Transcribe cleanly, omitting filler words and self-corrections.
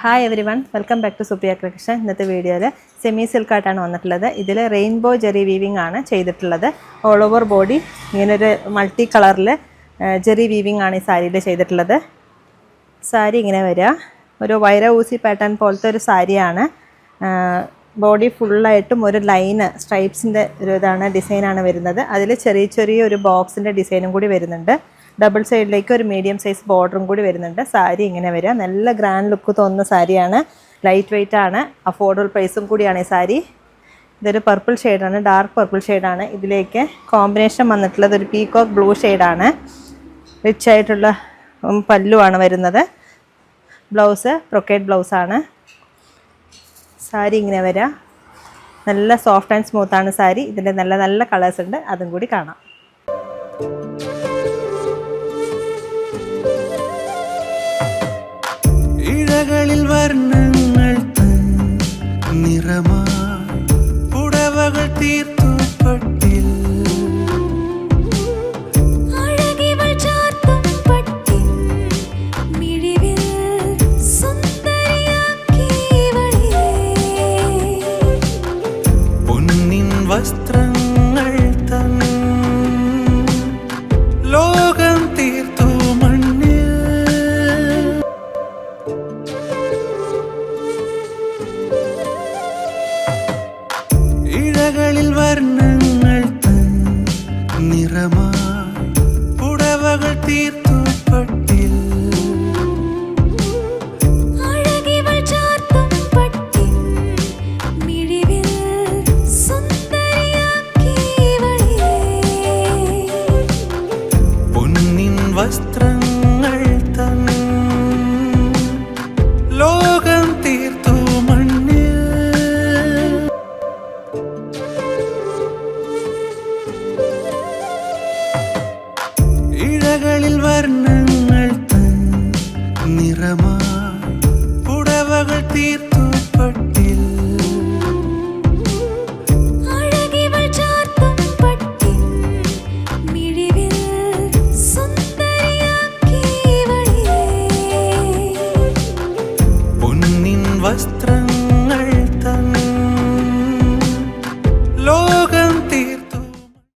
Hi everyone, welcome back to Supriya collection. ഇന്നത്തെ വീഡിയോയിൽ semi സിൽക്കായിട്ടാണ് വന്നിട്ടുള്ളത്. ഇതിൽ റെയിൻബോ ജെറി വീവിംഗ് ആണ് ചെയ്തിട്ടുള്ളത്. ഓൾ ഓവർ ബോഡി ഇങ്ങനൊരു മൾട്ടി കളറിൽ ജെറി വീവിംഗ് ആണ് ഈ സാരിയിൽ ചെയ്തിട്ടുള്ളത്. സാരി ഇങ്ങനെ വരിക, ഒരു വൈര ഊസി പാറ്റേൺ പോലത്തെ ഒരു സാരിയാണ്. ബോഡി ഫുള്ളായിട്ടും ഒരു ലൈന് സ്ട്രൈപ്സിൻ്റെ ഒരു ഡിസൈനാണ് വരുന്നത്. അതിൽ ചെറിയൊരു ബോക്സിൻ്റെ ഡിസൈനും കൂടി വരുന്നുണ്ട്. ഡബിൾ സൈഡിലേക്ക് ഒരു മീഡിയം സൈസ് ബോർഡറും കൂടി വരുന്നുണ്ട്. സാരി ഇങ്ങനെ വരിക, നല്ല ഗ്രാൻഡ് ലുക്ക് തോന്നുന്ന സാരിയാണ്. ലൈറ്റ് വെയ്റ്റ് ആണ്, അഫോർഡബിൾ പ്രൈസും കൂടിയാണ് ഈ സാരി. ഇതൊരു പർപ്പിൾ ഷെയ്ഡാണ്, ഡാർക്ക് പർപ്പിൾ ഷെയ്ഡാണ്. ഇതിലേക്ക് കോമ്പിനേഷൻ വന്നിട്ടുള്ളത് ഒരു പീകോക്ക് ബ്ലൂ ഷെയ്ഡാണ്. റിച്ച് ആയിട്ടുള്ള പല്ലുവാണ് വരുന്നത്. Blouse brocade ബ്ലൗസാണ്. സാരി ഇങ്ങനെ വരിക, നല്ല സോഫ്റ്റ് ആൻഡ് സ്മൂത്താണ് സാരി. ഇതിൻ്റെ നല്ല നല്ല കളേഴ്സ് ഉണ്ട്, അതും കൂടി കാണാം. ഇഴകളിൽ വർണ്ണങ്ങൾ നിറമായി പുടവകൾ തീർത്തു പട്ടിൽ പൊന്നിൻ വസ്ത്രങ്ങൾ തൻ ലോകം തീർത്തു മണ്ണിൽ. ഇഴകളിൽ വർണ്ണങ്ങൾ തൻ നിറമായി പുടവകൾ തീർത്തു പട്ടിൽ പൊന്നിൻ വസ്ത്രങ്ങൾ തൻ ലോകം തീർത്തു മണ്ണിൽ. ഇഴകളിൽ വർണ്ണ